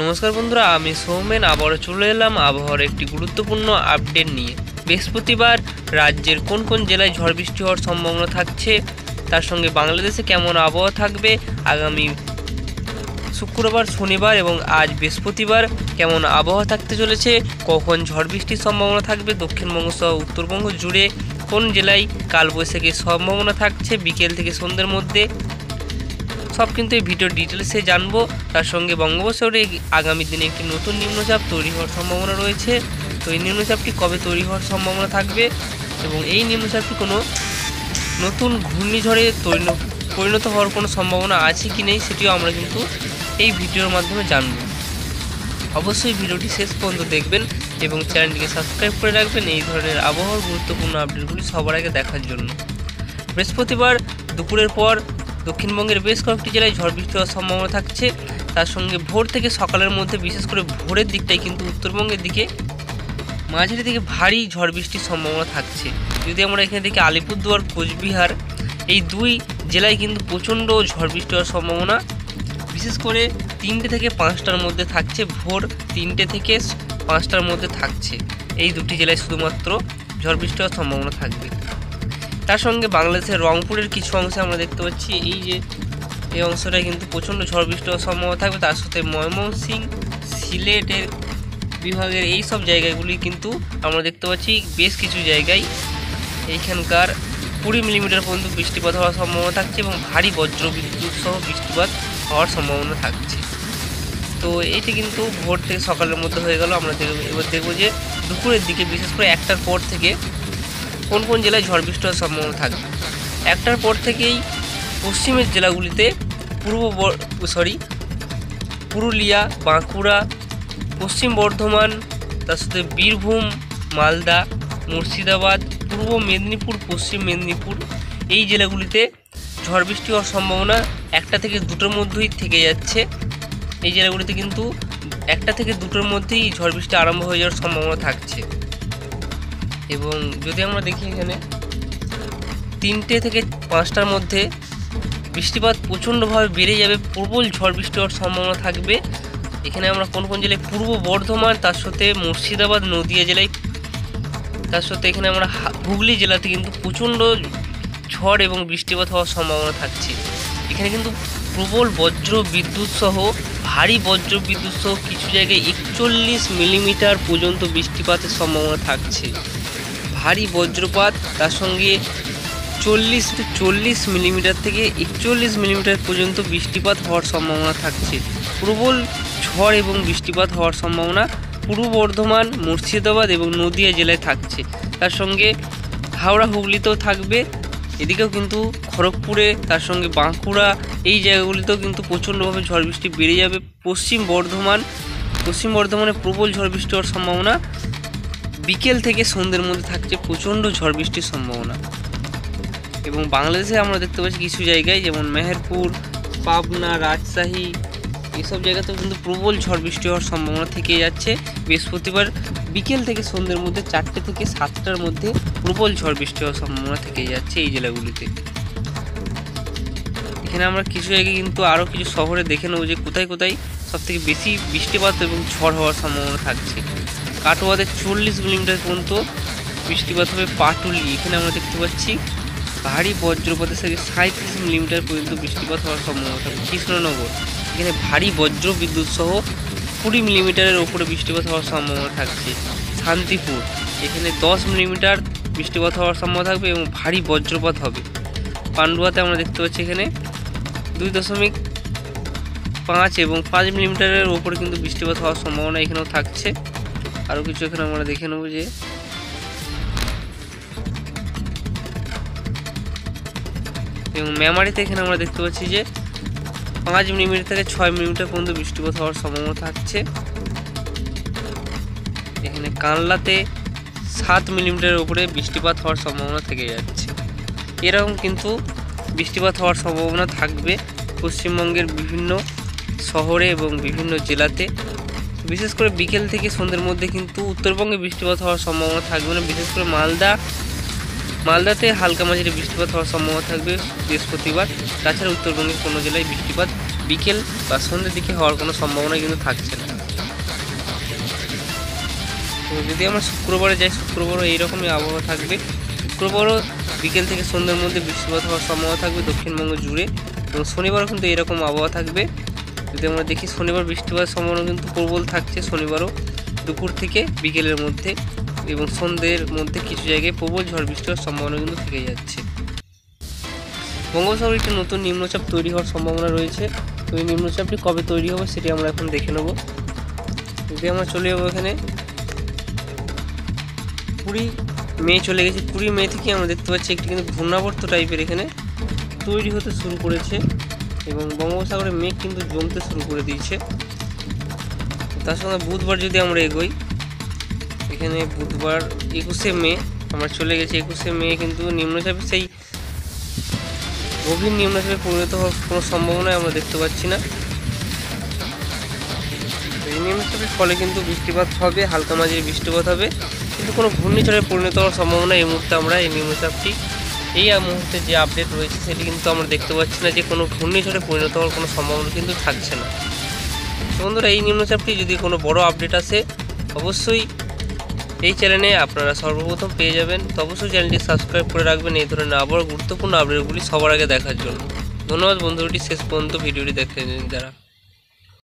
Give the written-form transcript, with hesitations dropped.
নমস্কার বন্ধুরা, আমি সৌমেন আবারও চলে এলাম আবহাওয়ার একটি গুরুত্বপূর্ণ আপডেট নিয়ে। বৃহস্পতিবার রাজ্যের কোন কোন জেলায় ঝড় বৃষ্টি হওয়ার সম্ভাবনা থাকছে, তার সঙ্গে বাংলাদেশে কেমন আবহাওয়া থাকবে, আগামী শুক্রবার, শনিবার এবং আজ বৃহস্পতিবার কেমন আবহাওয়া থাকতে চলেছে, কখন ঝড় বৃষ্টির সম্ভাবনা থাকবে, দক্ষিণবঙ্গ সহ উত্তরবঙ্গ জুড়ে কোন জেলায় কালবৈশাখীর সম্ভাবনা থাকছে বিকেল থেকে সন্ধ্যের মধ্যে, সব কিন্তু এই ভিডিওর ডিটেলসে জানবো। তার সঙ্গে বঙ্গোপসাগরে আগামী দিনে একটি নতুন নিম্নচাপ তৈরি হওয়ার সম্ভাবনা রয়েছে। তো এই নিম্নচাপটি কবে তৈরি হওয়ার সম্ভাবনা থাকবে এবং এই নিম্নচাপটি কোনো নতুন ঘূর্ণিঝড়ে পরিণত হওয়ার কোনো সম্ভাবনা আছে কি নেই, সেটিও আমরা কিন্তু এই ভিডিওর মাধ্যমে জানবো। অবশ্যই ভিডিওটি শেষ পর্যন্ত দেখবেন এবং চ্যানেলটিকে সাবস্ক্রাইব করে রাখবেন এই ধরনের আবহাওয়ার গুরুত্বপূর্ণ আপডেটগুলি সবার আগে দেখার জন্য। বৃহস্পতিবার দুপুরের পর দক্ষিণবঙ্গের বেশ কয়েকটি জেলায় ঝড় বৃষ্টি হওয়ার সম্ভাবনা থাকছে। তার সঙ্গে ভোর থেকে সকালের মধ্যে, বিশেষ করে ভোরের দিকটাই কিন্তু উত্তরবঙ্গের দিকে মাঝারি থেকে ভারী ঝড় বৃষ্টির সম্ভাবনা থাকছে। যদি আমরা এখানে দেখি আলিপুরদুয়ার, কোচবিহার, এই দুই জেলায় কিন্তু প্রচণ্ড ঝড় বৃষ্টি হওয়ার সম্ভাবনা বিশেষ করে 3টে থেকে 5টার মধ্যে থাকছে। ভোর 3টে থেকে 5টার মধ্যে থাকছে। এই দুটি জেলায় শুধুমাত্র ঝড় বৃষ্টি হওয়ার সম্ভাবনা থাকবে। তার সঙ্গে বাংলাদেশের রংপুরের কিছু অংশে আমরা দেখতে পাচ্ছি এই অংশটায় কিন্তু প্রচণ্ড ঝড় বৃষ্টি হওয়ার সম্ভাবনা থাকবে। তার সাথে ময়মনসিংহ, সিলেটের বিভাগের এই সব জায়গাগুলি কিন্তু আমরা দেখতে পাচ্ছি বেশ কিছু জায়গায় এইখানকার 20 মিলিমিটার পর্যন্ত বৃষ্টিপাত হওয়ার সম্ভাবনা থাকছে এবং ভারী বজ্র বিদ্যুৎ সহ বৃষ্টিপাত হওয়ার সম্ভাবনা থাকছে। তো এইটি কিন্তু ভোর থেকে সকালের মধ্যে হয়ে গেল। আমরা এবার দেখব যে দুপুরের দিকে, বিশেষ করে 1টার পর থেকে কোন কোন জেলায় ঝড় বৃষ্টি হওয়ার সম্ভাবনা থাকবে। 1টার পর থেকেই পশ্চিমের জেলাগুলিতে পুরুলিয়া, বাঁকুড়া, পশ্চিম বর্ধমান, তার সাথে বীরভূম, মালদা, মুর্শিদাবাদ, পূর্ব মেদিনীপুর, পশ্চিম মেদিনীপুর, এই জেলাগুলিতে ঝড় বৃষ্টি হওয়ার সম্ভাবনা 1টা থেকে 2টোর মধ্যেই থেকে যাচ্ছে। এই জেলাগুলিতে কিন্তু 1টা থেকে 2টোর মধ্যেই ঝড় বৃষ্টি আরম্ভ হয়ে যাওয়ার সম্ভাবনা থাকছে। এবং যদি আমরা দেখি এখানে 3টে থেকে 5টার মধ্যে বৃষ্টিপাত প্রচণ্ডভাবে বেড়ে যাবে, প্রবল ঝড় বৃষ্টি হওয়ার সম্ভাবনা থাকবে। এখানে আমরা কোন কোন জেলায়, পূর্ব বর্ধমান, তার সাথে মুর্শিদাবাদ, নদিয়া জেলায়, তার সাথে এখানে আমরা হুগলি জেলাতে কিন্তু প্রচণ্ড ঝড় এবং বৃষ্টিপাত হওয়ার সম্ভাবনা থাকছে। এখানে কিন্তু প্রবল বজ্র বিদ্যুৎ সহ, ভারী বজ্র বিদ্যুৎ সহ কিছু জায়গায় 41 মিলিমিটার পর্যন্ত বৃষ্টিপাতের সম্ভাবনা থাকছে। ভারী বজ্রপাত, তার সঙ্গে 40 মিলিমিটার থেকে 41 মিলিমিটার পর্যন্ত বৃষ্টিপাত হওয়ার সম্ভাবনা থাকছে। প্রবল ঝড় এবং বৃষ্টিপাত হওয়ার সম্ভাবনা পূর্ব বর্ধমান, মুর্শিদাবাদ এবং নদিয়া জেলায় থাকছে। তার সঙ্গে হাওড়া, হুগলিতেও থাকবে। এদিকেও কিন্তু খড়গপুরে, তার সঙ্গে বাঁকুড়া, এই জায়গাগুলিতেও কিন্তু প্রচণ্ডভাবে ঝড় বৃষ্টি বেড়ে যাবে। পশ্চিম বর্ধমানে প্রবল ঝড় বৃষ্টি হওয়ার সম্ভাবনা বিকেল থেকে সন্ধ্যের মধ্যে থাকছে, প্রচণ্ড ঝড় বৃষ্টির সম্ভাবনা। এবং বাংলাদেশে আমরা দেখতে পাচ্ছি কিছু জায়গায়, যেমন মেহেরপুর, পাবনা, রাজশাহী, এইসব জায়গাতেও কিন্তু প্রবল ঝড় বৃষ্টি হওয়ার সম্ভাবনা থেকে যাচ্ছে। বৃহস্পতিবার বিকেল থেকে সন্ধ্যের মধ্যে 4টে থেকে 7টার মধ্যে প্রবল ঝড় বৃষ্টি হওয়ার সম্ভাবনা থেকে যাচ্ছে এই জেলাগুলিতে। এখানে আমরা কিছু জায়গায় কিন্তু আরও কিছু শহরে দেখে নেব যে কোথায় কোথায় সবথেকে বেশি বৃষ্টিপাত এবং ঝড় হওয়ার সম্ভাবনা থাকছে। কাটোয়াতে 40 মিলিমিটার পর্যন্ত বৃষ্টিপাত হবে। পাটুলি, এখানে আমরা দেখতে পাচ্ছি ভারী বজ্রপাতের সাথে 37 মিলিমিটার পর্যন্ত বৃষ্টিপাত হওয়ার সম্ভাবনা থাকবে। কৃষ্ণনগর, এখানে ভারী বজ্র বিদ্যুৎ সহ 20 মিলিমিটারের ওপরে বৃষ্টিপাত হওয়ার সম্ভাবনা থাকছে। শান্তিপুর, এখানে 10 মিলিমিটার বৃষ্টিপাত হওয়ার সম্ভাবনা থাকবে এবং ভারী বজ্রপাত হবে। পান্ডুয়াতে আমরা দেখতে পাচ্ছি এখানে 2.5 এবং 5 মিলিমিটারের ওপরে কিন্তু বৃষ্টিপাত হওয়ার সম্ভাবনা এখানেও থাকছে। আরও কিছু এখানে আমরা দেখে নেব যে এবং মেমারিতে এখানে আমরা দেখতে পাচ্ছি যে 5 মিলিমিটার থেকে 6 মিলিমিটার পর্যন্ত বৃষ্টিপাত হওয়ার সম্ভাবনা থাকছে। এখানে কানলাতে 7 মিলিমিটারের উপরে বৃষ্টিপাত হওয়ার সম্ভাবনা থেকে যাচ্ছে। এরকম কিন্তু বৃষ্টিপাত হওয়ার সম্ভাবনা থাকবে পশ্চিমবঙ্গের বিভিন্ন শহরে এবং বিভিন্ন জেলাতে। বিশেষ করে বিকেল থেকে সন্ধ্যের মধ্যে কিন্তু উত্তরবঙ্গে বৃষ্টিপাত হওয়ার সম্ভাবনা থাকবে না। বিশেষ করে মালদাতে হালকা মাঝারি বৃষ্টিপাত হওয়ার সম্ভাবনা থাকবে বৃহস্পতিবার। তাছাড়া উত্তরবঙ্গের কোনো জেলায় বৃষ্টিপাত বিকেল বা সন্ধ্যের দিকে হওয়ার কোনো সম্ভাবনা কিন্তু থাকছে না। তো যদি আমরা শুক্রবারে যাই, শুক্রবারও এইরকমই আবহাওয়া থাকবে। শুক্রবারও বিকেল থেকে সন্ধ্যের মধ্যে বৃষ্টিপাত হওয়ার সম্ভাবনা থাকবে দক্ষিণবঙ্গ জুড়ে, এবং শনিবারও কিন্তু এরকম আবহাওয়া থাকবে। যদি আমরা দেখি শনিবার বৃষ্টিপাতের সম্ভাবনা কিন্তু প্রবল থাকছে, শনিবারও দুপুর থেকে বিকেলের মধ্যে এবং সন্ধ্যের মধ্যে কিছু জায়গায় প্রবল ঝড় বৃষ্টি হওয়ার সম্ভাবনা কিন্তু থেকে যাচ্ছে। বঙ্গোপসাগরে একটি নতুন নিম্নচাপ তৈরি হওয়ার সম্ভাবনা রয়েছে। তো এই নিম্নচাপটি কবে তৈরি হবে সেটি আমরা এখন দেখে নেব। যদি আমরা চলে যাবো এখানে 20 মে চলে গেছে, 20 মে থেকে আমরা দেখতে পাচ্ছি একটি কিন্তু ঘূর্ণাবর্ত টাইপের এখানে তৈরি হতে শুরু করেছে এবং বঙ্গোপসাগরে মেঘ কিন্তু জমতে শুরু করে দিয়েছে। তার সঙ্গে বুধবার যদি আমরা এগোই, এখানে বুধবার 21শে মে আমরা চলে গেছি। 21শে মে কিন্তু নিম্নচাপে সেই গভীর নিম্নচাপে পরিণত হওয়ার কোনো সম্ভাবনাই আমরা দেখতে পাচ্ছি না। এই নিম্নচাপের ফলে কিন্তু বৃষ্টিপাত হবে, হালকা মাঝারি বৃষ্টিপাত হবে, কিন্তু কোনো ঘূর্ণিঝড়ে পরিণত হওয়ার সম্ভাবনা এই মুহূর্তে আমরা এই নিম্নচাপটি এই মুহূর্তে যে আপডেট রয়েছে সেটি কিন্তু আমরা দেখতে পাচ্ছি না যে কোনো ঘূর্ণিঝড়ে পরিণত হওয়ার কোনো সম্ভাবনা কিন্তু থাকছে না। বন্ধুরা, এই নিম্নচাপটি যদি কোনো বড় আপডেট আসে অবশ্যই এই চ্যানেলে আপনারা সর্বপ্রথম পেয়ে যাবেন। তো অবশ্যই চ্যানেলটি সাবস্ক্রাইব করে রাখবেন এই ধরনের আবার গুরুত্বপূর্ণ আপডেটগুলি সবার আগে দেখার জন্য। ধন্যবাদ বন্ধুটি শেষ পর্যন্ত ভিডিওটি দেখে নিন যারা।